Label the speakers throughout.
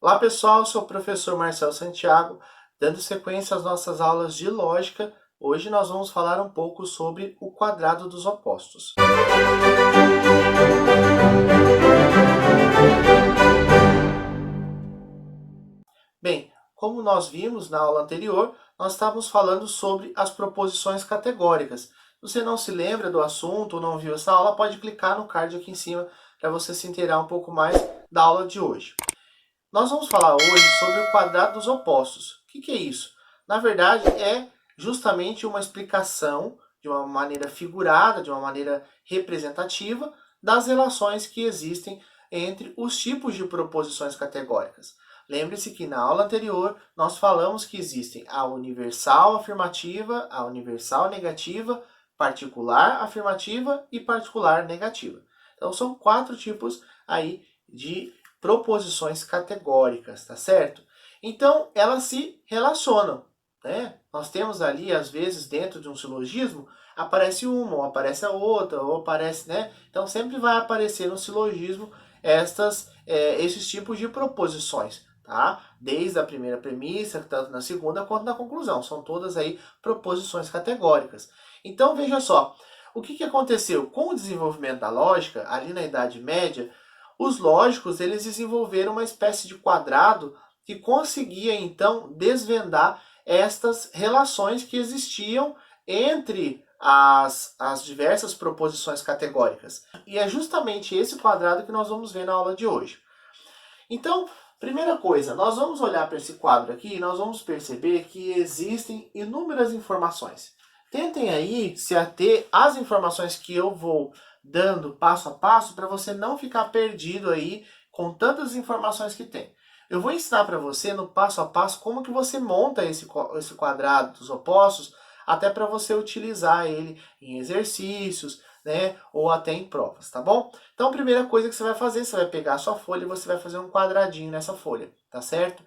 Speaker 1: Olá pessoal, eu sou o professor Marcelo Santiago, dando sequência às nossas aulas de lógica. Hoje nós vamos falar um pouco sobre o quadrado dos opostos. Bem, como nós vimos na aula anterior, nós estávamos falando sobre as proposições categóricas. Se você não se lembra do assunto ou não viu essa aula, pode clicar no card aqui em cima para você se inteirar um pouco mais da aula de hoje. Nós vamos falar hoje sobre o quadrado dos opostos. O que é isso? Na verdade, é justamente uma explicação de uma maneira figurada, de uma maneira representativa, das relações que existem entre os tipos de proposições categóricas. Lembre-se que na aula anterior nós falamos que existem a universal afirmativa, a universal negativa, particular afirmativa e particular negativa. Então são 4 tipos aí de proposições categóricas, tá certo? Então, elas se relacionam, né? Nós temos ali, às vezes, dentro de um silogismo, aparece uma, ou aparece a outra, ou aparece, né? Então, sempre vai aparecer no silogismo esses tipos de proposições, tá? Desde a primeira premissa, tanto na segunda quanto na conclusão. São todas aí proposições categóricas. Então, veja só, o que aconteceu? Com o desenvolvimento da lógica, ali na Idade Média, os lógicos eles desenvolveram uma espécie de quadrado que conseguia então desvendar estas relações que existiam entre as diversas proposições categóricas. E é justamente esse quadrado que nós vamos ver na aula de hoje. Então, primeira coisa, nós vamos olhar para esse quadro aqui e nós vamos perceber que existem inúmeras informações. Tentem aí se ater às informações que eu vou dando passo a passo para você não ficar perdido aí com tantas informações que tem. Eu vou ensinar para você no passo a passo como que você monta esse quadrado dos opostos, até para você utilizar ele em exercícios, né, ou até em provas, tá bom? Então, a primeira coisa que você vai fazer, você vai pegar a sua folha e você vai fazer um quadradinho nessa folha, tá certo?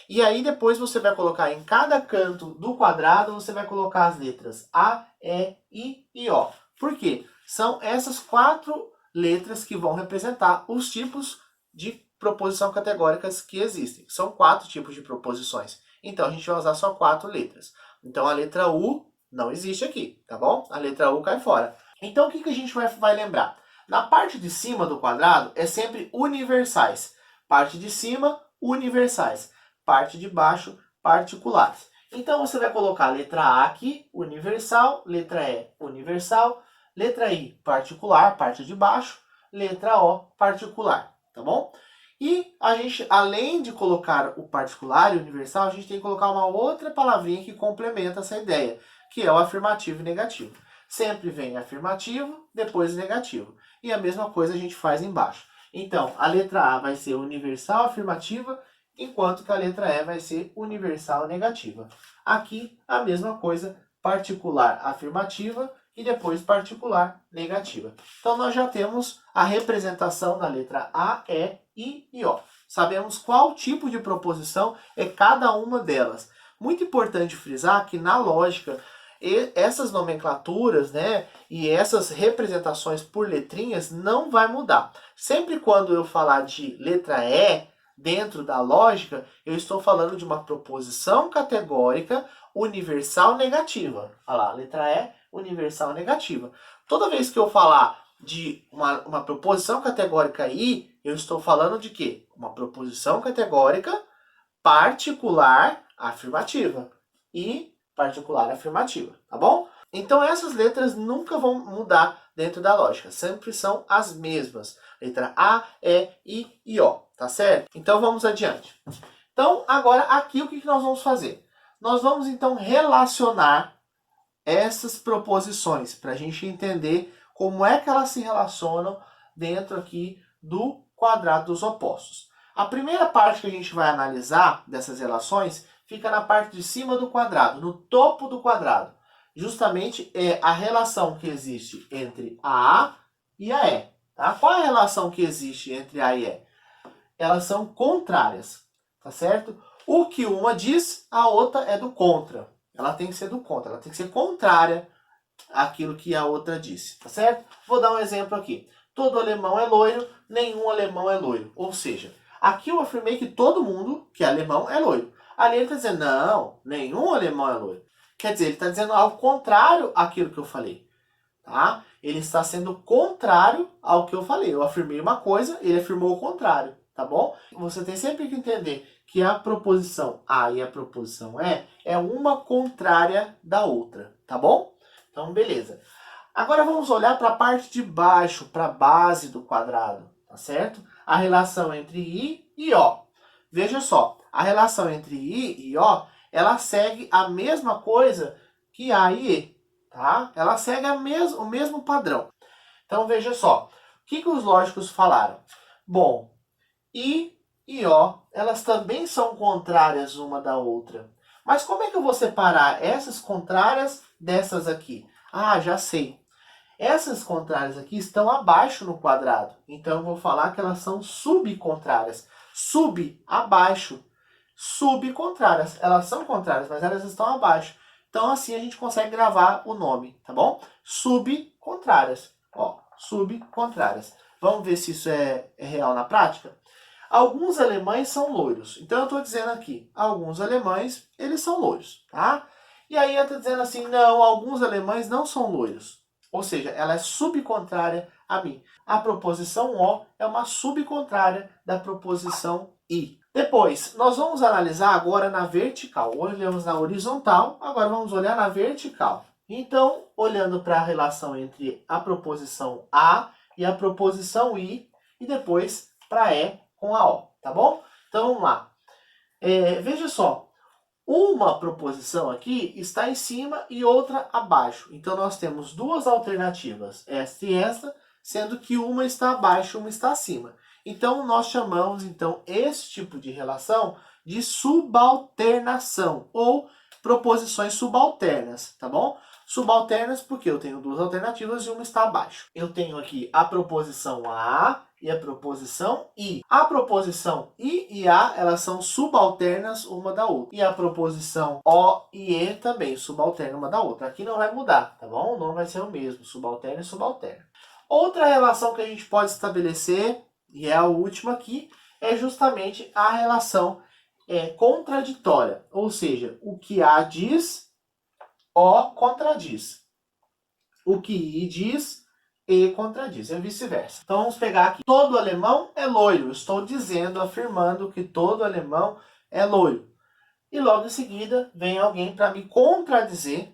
Speaker 1: E aí depois você vai colocar em cada canto do quadrado, você vai colocar as letras A, E, I e O. Por quê? São essas 4 letras que vão representar os tipos de proposição categóricas que existem. São 4 tipos de proposições. Então a gente vai usar só 4 letras. Então a letra U não existe aqui, tá bom? A letra U cai fora. Então o que a gente vai lembrar? Na parte de cima do quadrado é sempre universais. Parte de cima, universais. Parte de baixo, particulares. Então você vai colocar a letra A aqui, universal, letra E, universal, letra I, particular, parte de baixo, letra O, particular, tá bom? E a gente, além de colocar o particular e o universal, a gente tem que colocar uma outra palavrinha que complementa essa ideia, que é o afirmativo e negativo. Sempre vem afirmativo, depois negativo. E a mesma coisa a gente faz embaixo. Então, a letra A vai ser universal afirmativa, enquanto que a letra E vai ser universal negativa. Aqui, a mesma coisa, particular afirmativa e depois particular negativa. Então, nós já temos a representação da letra A, E, I e O. Sabemos qual tipo de proposição é cada uma delas. Muito importante frisar que na lógica, essas nomenclaturas, né, e essas representações por letrinhas não vai mudar. Sempre quando eu falar de letra E, dentro da lógica, eu estou falando de uma proposição categórica universal negativa. Olha lá, letra E, universal negativa. Toda vez que eu falar de uma proposição categórica I, eu estou falando de quê? Uma proposição categórica particular afirmativa. E particular afirmativa, tá bom? Então essas letras nunca vão mudar dentro da lógica, sempre são as mesmas. Letra A, E, I e O, tá certo? Então vamos adiante. Então agora aqui o que nós vamos fazer? Nós vamos então relacionar essas proposições para a gente entender como é que elas se relacionam dentro aqui do quadrado dos opostos. A primeira parte que a gente vai analisar dessas relações fica na parte de cima do quadrado, no topo do quadrado. Justamente é a relação que existe entre a A e a E. Tá? Qual é a relação que existe entre A e E? Elas são contrárias, tá certo? O que uma diz, a outra é do contra. Ela tem que ser do contra, ela tem que ser contrária àquilo que a outra disse, tá certo? Vou dar um exemplo aqui. Todo alemão é loiro, nenhum alemão é loiro. Ou seja, Aqui eu afirmei que todo mundo que é alemão é loiro. Ali ele está dizendo, não, nenhum alemão é loiro. Quer dizer, ele está dizendo algo contrário àquilo que eu falei. Tá? Ele está sendo contrário ao que eu falei. Eu afirmei uma coisa, ele afirmou o contrário. Tá bom? Você tem sempre que entender que a proposição A e a proposição E é uma contrária da outra. Tá bom? Então, beleza. Agora vamos olhar para a parte de baixo, para a base do quadrado. Tá certo? A relação entre I e O. Veja só, a relação entre I e O, ela segue a mesma coisa que A e E, tá? Ela segue o mesmo padrão. Então, veja só, o que os lógicos falaram? Bom, I e O, elas também são contrárias uma da outra. Mas como é que eu vou separar essas contrárias dessas aqui? Ah, já sei. Essas contrárias aqui estão abaixo no quadrado. Então, eu vou falar que elas são subcontrárias. Sub, abaixo. Subcontrárias. Elas são contrárias, mas elas estão abaixo. Então, assim a gente consegue gravar o nome, tá bom? Subcontrárias. Ó, subcontrárias. Vamos ver se isso é real na prática? Alguns alemães são loiros. Então, eu estou dizendo aqui, alguns alemães, eles são loiros, tá? E aí, eu estou dizendo assim, não, alguns alemães não são loiros. Ou seja, ela é subcontrária a mim. A proposição O é uma subcontrária da proposição I. Depois, nós vamos analisar agora na vertical. Olhamos na horizontal, agora vamos olhar na vertical. Então, olhando para a relação entre a proposição A e a proposição I, e depois para E com a O, tá bom? Então, vamos lá. Veja só, uma proposição aqui está em cima e outra abaixo. Então, nós temos duas alternativas, esta e esta, sendo que uma está abaixo e uma está acima. Então, nós chamamos esse tipo de relação de subalternação, ou proposições subalternas, tá bom? Subalternas porque eu tenho duas alternativas e uma está abaixo. Eu tenho aqui a proposição A e a proposição I. A proposição I e A, elas são subalternas uma da outra. E a proposição O e E também, subalterna uma da outra. Aqui não vai mudar, tá bom? O nome vai ser o mesmo, subalterno e subalterno. Outra relação que a gente pode estabelecer, e é a última aqui, é justamente a relação contraditória. Ou seja, o que A diz, O contradiz. O que I diz, E contradiz, e vice-versa. Então vamos pegar aqui. Todo alemão é loiro. Estou dizendo, afirmando que todo alemão é loiro. E logo em seguida vem alguém para me contradizer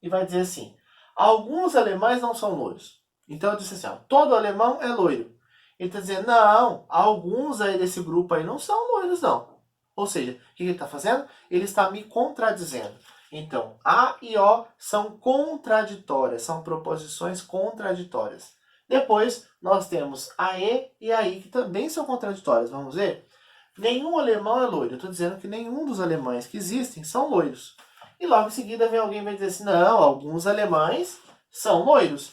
Speaker 1: e vai dizer assim, alguns alemães não são loiros. Então eu disse assim, ó, todo alemão é loiro. Ele está dizendo, não, alguns aí desse grupo aí não são loiros, não. Ou seja, o que ele está fazendo? Ele está me contradizendo. Então, A e O são contraditórias, são proposições contraditórias. Depois, nós temos a e a I, que também são contraditórias. Vamos ver? Nenhum alemão é loiro. Eu estou dizendo que nenhum dos alemães que existem são loiros. E logo em seguida vem alguém e vai dizer assim, não, alguns alemães são loiros.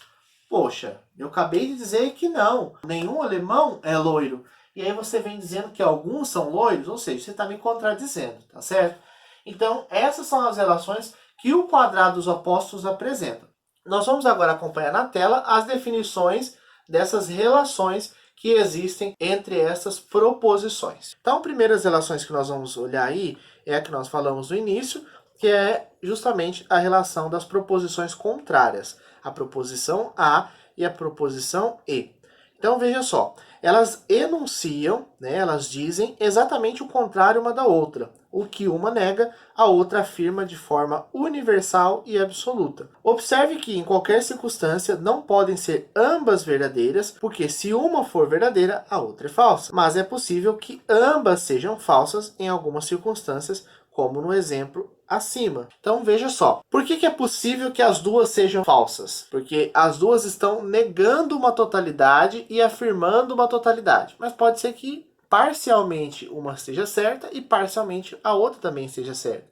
Speaker 1: Poxa, eu acabei de dizer que não, nenhum alemão é loiro. E aí você vem dizendo que alguns são loiros, ou seja, você está me contradizendo, tá certo? Então, essas são as relações que o quadrado dos opostos apresenta. Nós vamos agora acompanhar na tela as definições dessas relações que existem entre essas proposições. Então, primeiras relações que nós vamos olhar aí é a que nós falamos no início, que é justamente a relação das proposições contrárias, a proposição A e a proposição E. Então, veja só, elas enunciam, né, elas dizem exatamente o contrário uma da outra. O que uma nega, a outra afirma de forma universal e absoluta. Observe que em qualquer circunstância não podem ser ambas verdadeiras, porque se uma for verdadeira, a outra é falsa. Mas é possível que ambas sejam falsas em algumas circunstâncias, como no exemplo acima. Então veja só, por que é possível que as duas sejam falsas? Porque as duas estão negando uma totalidade e afirmando uma totalidade. Mas pode ser que parcialmente uma esteja certa e parcialmente a outra também esteja certa.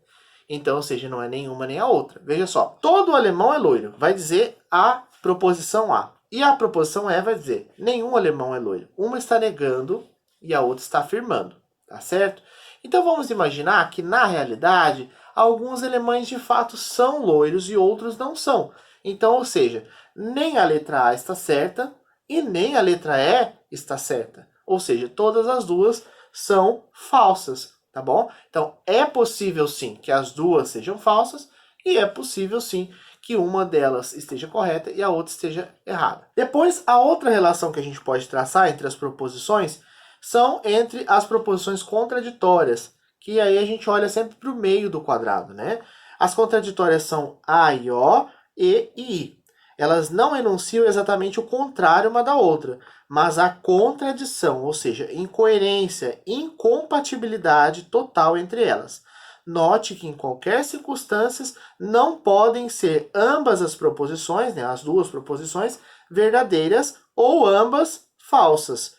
Speaker 1: Então, ou seja, não é nenhuma nem a outra. Veja só, todo alemão é loiro, vai dizer a proposição A. E a proposição E vai dizer, nenhum alemão é loiro. Uma está negando e a outra está afirmando, tá certo? Então vamos imaginar que na realidade, alguns alemães de fato são loiros e outros não são. Então, ou seja, nem a letra A está certa e nem a letra E está certa. Ou seja, todas as duas são falsas, tá bom? Então, é possível sim que as duas sejam falsas e é possível sim que uma delas esteja correta e a outra esteja errada. Depois, a outra relação que a gente pode traçar entre as proposições são entre as proposições contraditórias, que aí a gente olha sempre para o meio do quadrado, né? As contraditórias são A e O, E e I. Elas não enunciam exatamente o contrário uma da outra, mas a contradição, ou seja, incoerência, incompatibilidade total entre elas. Note que em qualquer circunstância não podem ser ambas as proposições, né, as duas proposições, verdadeiras ou ambas falsas.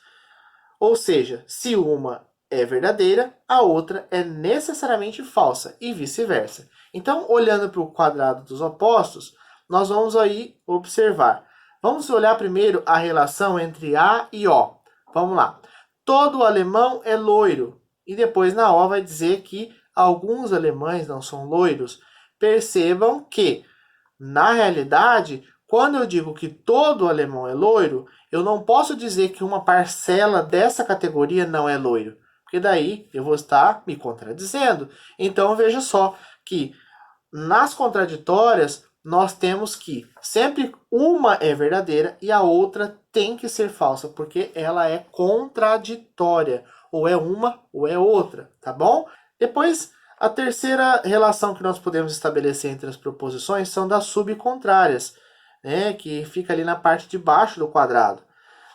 Speaker 1: Ou seja, se uma é verdadeira, a outra é necessariamente falsa e vice-versa. Então, olhando para o quadrado dos opostos, nós vamos aí observar. Vamos olhar primeiro a relação entre A e O. Vamos lá. Todo alemão é loiro. E depois na O vai dizer que alguns alemães não são loiros. Percebam que, na realidade, quando eu digo que todo alemão é loiro, eu não posso dizer que uma parcela dessa categoria não é loiro, porque daí eu vou estar me contradizendo. Então veja só que nas contraditórias nós temos que sempre uma é verdadeira e a outra tem que ser falsa, porque ela é contraditória, ou é uma ou é outra, tá bom? Depois, a terceira relação que nós podemos estabelecer entre as proposições são das subcontrárias, né, que fica ali na parte de baixo do quadrado.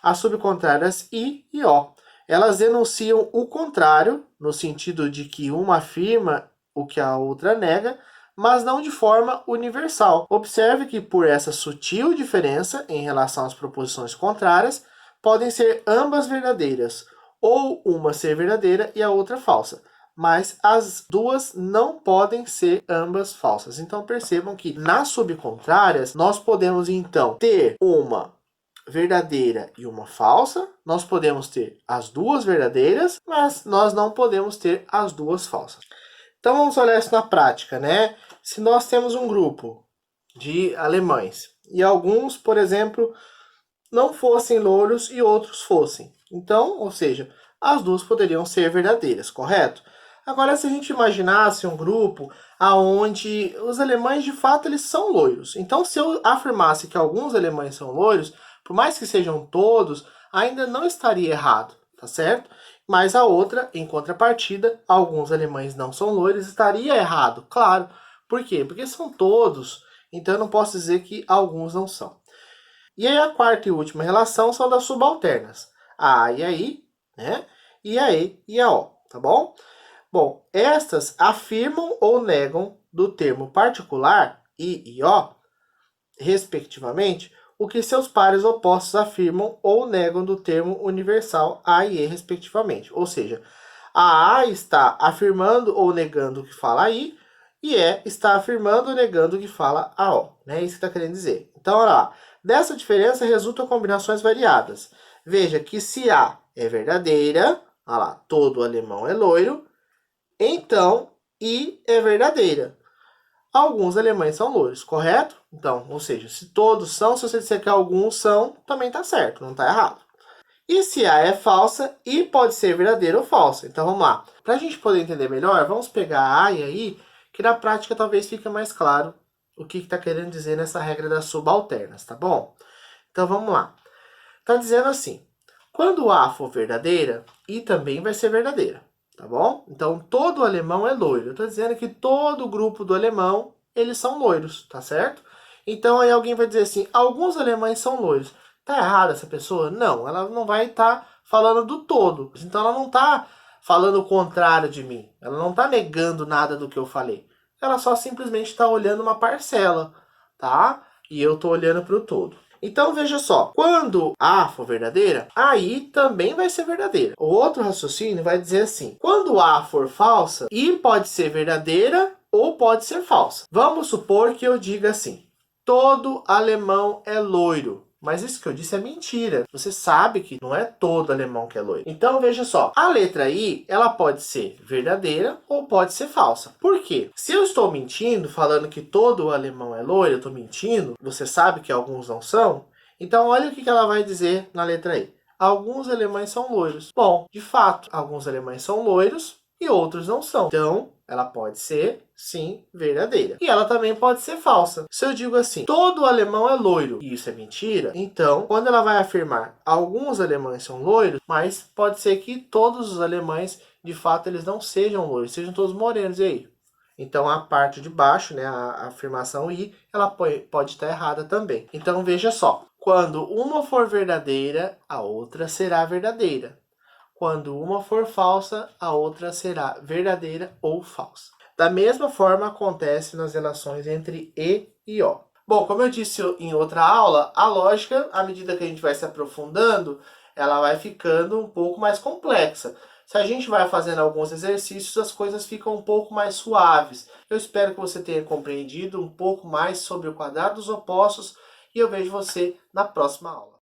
Speaker 1: As subcontrárias I e O. Elas enunciam o contrário, no sentido de que uma afirma o que a outra nega, mas não de forma universal. Observe que por essa sutil diferença em relação às proposições contrárias, podem ser ambas verdadeiras, ou uma ser verdadeira e a outra falsa. Mas as duas não podem ser ambas falsas. Então percebam que nas subcontrárias nós podemos então ter uma verdadeira e uma falsa, nós podemos ter as duas verdadeiras, mas nós não podemos ter as duas falsas. Então vamos olhar isso na prática, né? Se nós temos um grupo de alemães e alguns, por exemplo, não fossem louros e outros fossem. Então, ou seja, as duas poderiam ser verdadeiras, correto? Agora, se a gente imaginasse um grupo onde os alemães de fato eles são loiros. Então, se eu afirmasse que alguns alemães são loiros, por mais que sejam todos, ainda não estaria errado, tá certo? Mas a outra, em contrapartida, alguns alemães não são loiros, estaria errado, claro. Por quê? Porque são todos, então eu não posso dizer que alguns não são. E aí a quarta e última relação são das subalternas. A e a I, né? E a E e a O, tá bom? Bom, estas afirmam ou negam do termo particular, I e O, respectivamente, o que seus pares opostos afirmam ou negam do termo universal A e E, respectivamente. Ou seja, a A está afirmando ou negando o que fala a I, e E está afirmando ou negando o que fala a O. É isso que está querendo dizer. Então, olha lá. Dessa diferença resultam combinações variadas. Veja que se A é verdadeira, olha lá, todo alemão é loiro, então I é verdadeira. Alguns alemães são loiros, correto? Então, ou seja, se todos são, se você disser que alguns são, também está certo, não está errado. E se A é falsa, I pode ser verdadeira ou falsa. Então vamos lá. Para a gente poder entender melhor, vamos pegar A e a I, que na prática talvez fique mais claro o que está querendo dizer nessa regra das subalternas, tá bom? Então vamos lá. Está dizendo assim, quando A for verdadeira, I também vai ser verdadeira, tá bom? Então todo alemão é loiro. Eu estou dizendo que todo grupo do alemão, eles são loiros, tá certo? Então aí alguém vai dizer assim, alguns alemães são loiros. Tá errada essa pessoa? Não, ela não vai estar falando do todo. Então ela não está falando o contrário de mim. Ela não está negando nada do que eu falei. Ela só simplesmente está olhando uma parcela, tá? E eu estou olhando para o todo. Então veja só, quando A for verdadeira, a I também vai ser verdadeira. O outro raciocínio vai dizer assim, quando A for falsa, I pode ser verdadeira ou pode ser falsa. Vamos supor que eu diga assim, todo alemão é loiro. Mas isso que eu disse é mentira. Você sabe que não é todo alemão que é loiro. Então, veja só. A letra I, ela pode ser verdadeira ou pode ser falsa. Por quê? Se eu estou mentindo, falando que todo alemão é loiro, eu estou mentindo, você sabe que alguns não são, então olha o que ela vai dizer na letra I. alguns alemães são loiros. Bom, de fato, alguns alemães são loiros e outros não são. Então, ela pode ser, sim, verdadeira. E ela também pode ser falsa. Se eu digo assim, todo alemão é loiro, e isso é mentira, então, quando ela vai afirmar alguns alemães são loiros, mas pode ser que todos os alemães, de fato, eles não sejam loiros, sejam todos morenos. E aí? Então, a parte de baixo, né, a afirmação I, ela pode estar errada também. Então, veja só. Quando uma for verdadeira, a outra será verdadeira. Quando uma for falsa, a outra será verdadeira ou falsa. Da mesma forma acontece nas relações entre e o. Bom, como eu disse em outra aula, a lógica, à medida que a gente vai se aprofundando, ela vai ficando um pouco mais complexa. Se a gente vai fazendo alguns exercícios, as coisas ficam um pouco mais suaves. Eu espero que você tenha compreendido um pouco mais sobre o quadrado dos opostos e eu vejo você na próxima aula.